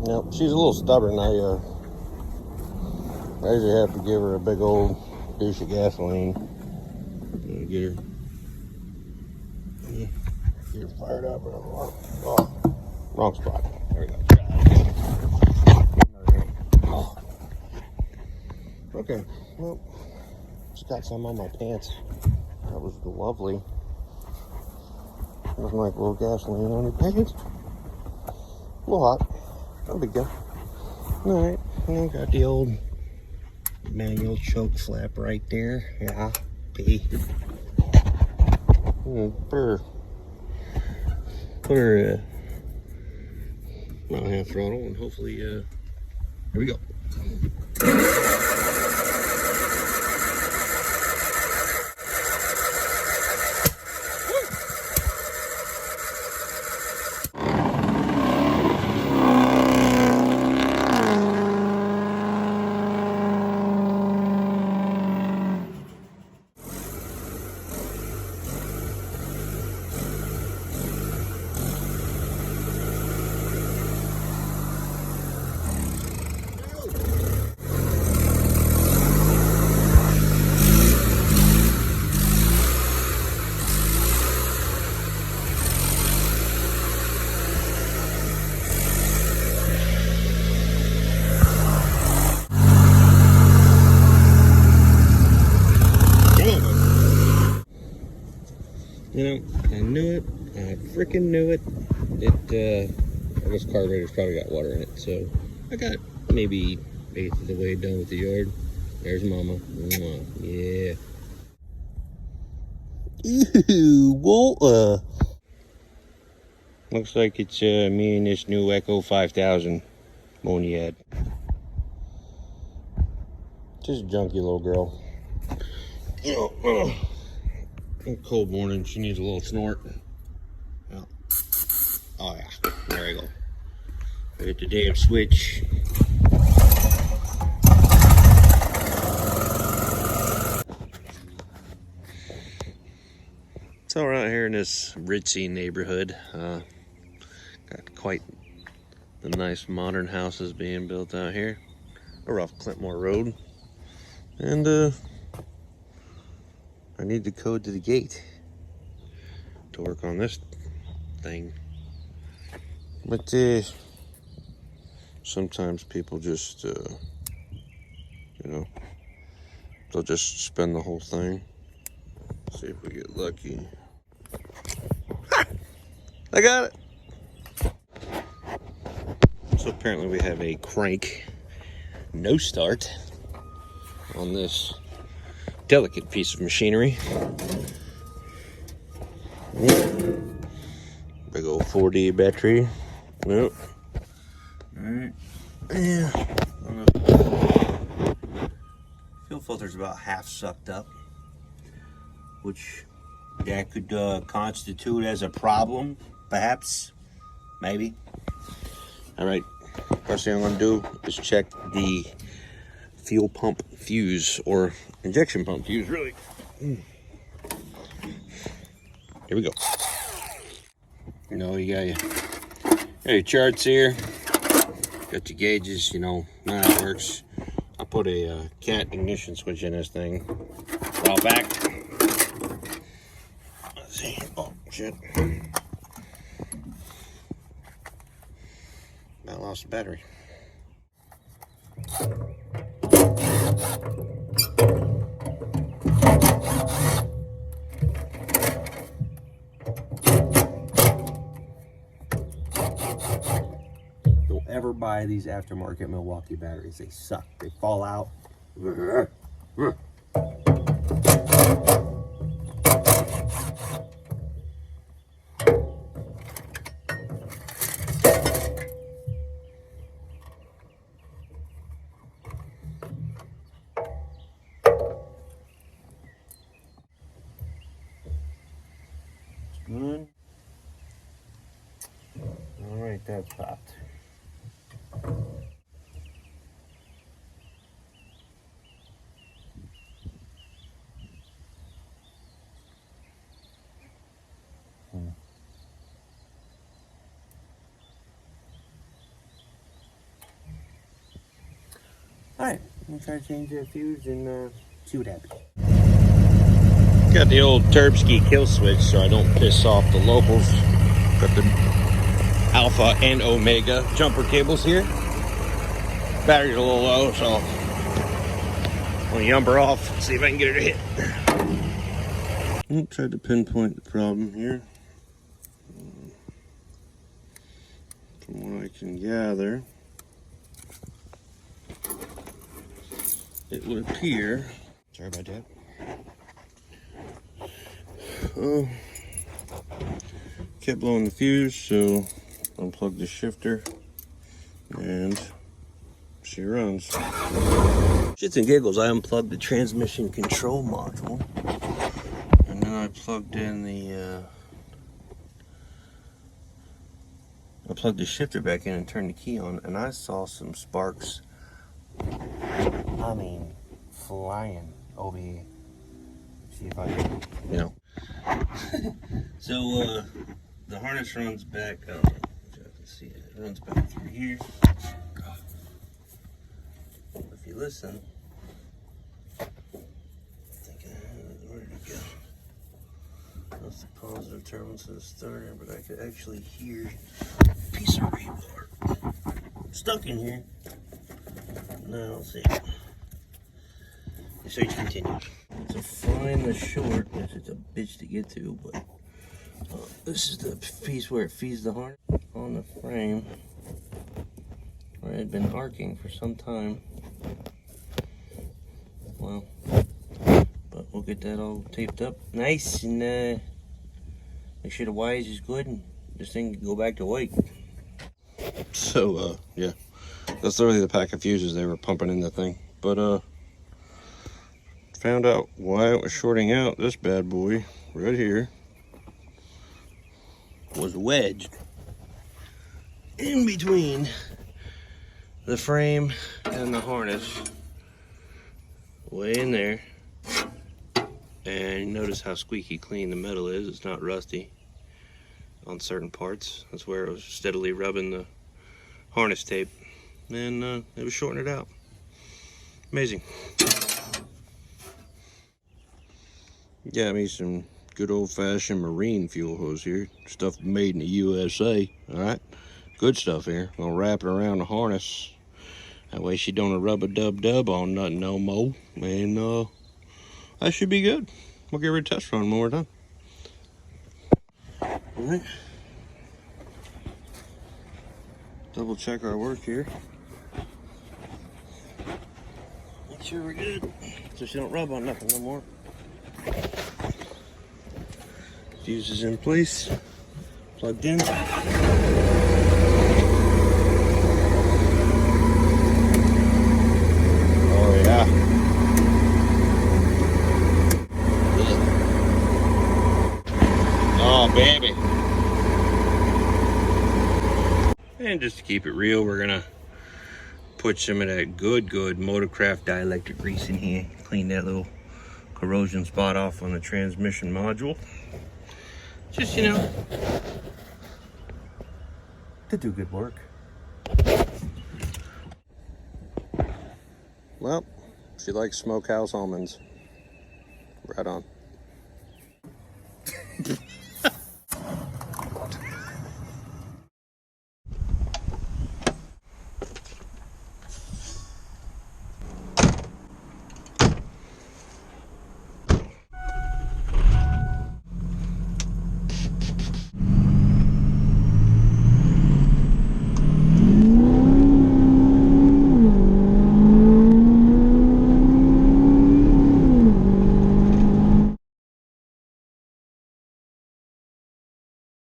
Yep, she's a little stubborn. I usually have to give her a big old douche of gasoline. Get her fired up. Oh, wrong spot. There we go. Oh. Okay, well, just got some on my pants. That was lovely. Nothing like a little gasoline on your pants. A little hot. No big deal. Alright, got the old manual choke flap right there. Yeah, P. Put her on half throttle and hopefully, here we go. You know, I knew it. I freaking knew it. I guess carburetor's probably got water in it. So I got maybe 1/8 of the way done with the yard. There's Mama. Mwah. Yeah. Ew, Walter. Looks like it's me and this new Echo 5000 Moniad. Just a junky little girl. You know, a cold morning, she needs a little snort. Oh, oh yeah, there we go. Hit the damn switch. So we're out here in this ritzy neighborhood. Got quite the nice modern houses being built out here. We're off Clintmore Road. And I need the code to the gate to work on this thing. But sometimes people just, you know, they'll just spend the whole thing. See if we get lucky. Ha! I got it! So apparently we have a crank no start on this delicate piece of machinery. Big old 4D battery. Nope. Alright. Yeah. Fuel filter's about half sucked up, which that could constitute as a problem, perhaps, maybe. Alright, first thing I'm going to do is check the fuel pump fuse, or injection pump fuse, really. Here we go. You know, you got your charts here, got your gauges, you know how it works. I put a cat ignition switch in this thing a while back. Let's see. Oh, shit. I lost the battery. Don't ever buy these aftermarket Milwaukee batteries. They suck. They fall out. Good. All right, that's popped. I'll try to change that fuse and see what happens. Got the old Turbski kill switch so I don't piss off the locals. Got the Alpha and Omega jumper cables here. Battery's a little low, so I'm gonna yumper off and see if I can get her to hit. Tried to pinpoint the problem here. From what I can gather, it would appear. Sorry about that. Kept blowing the fuse, so unplug the shifter and she runs. Shits and giggles, I unplugged the transmission control module and then I plugged in the I plugged the shifter back in and turned the key on, and I saw some sparks, I mean, flying over here. See if I can, you know. So, the harness runs back, I don't know if you can see it, it runs back through here. If you listen, I think where did it go? That's the positive terminal to the starter, but I could actually hear a piece of rebar stuck in here. Now, let's see. The search continues. To find the short, it's a bitch to get to, but this is the piece where it feeds the harness on the frame, where it had been arcing for some time. Well, but we'll get that all taped up nice and make sure the wires is good and this thing can go back to white. So yeah, that's literally the pack of fuses they were pumping in the thing. But found out why it was shorting out. This bad boy right here was wedged in between the frame and the harness, way in there. And notice how squeaky clean the metal is. It's not rusty on certain parts. That's where it was steadily rubbing the harness tape, and it was shorting it out. Amazing. Got me some good old-fashioned marine fuel hose here. Stuff made in the USA. All right, good stuff here. Gonna wrap it around the harness. That way she don't rub a dub on nothing no more. And that should be good. We'll give her a test run one more time. All right. Double check our work here. Make sure we're good, so she don't rub on nothing no more. Fuse is in place, plugged in. Oh yeah. Oh baby. And just to keep it real, we're gonna put some of that good Motorcraft dielectric grease in here. Clean that little corrosion spot off on the transmission module. Just, you know, to do good work. Well, she likes smokehouse almonds. Right on.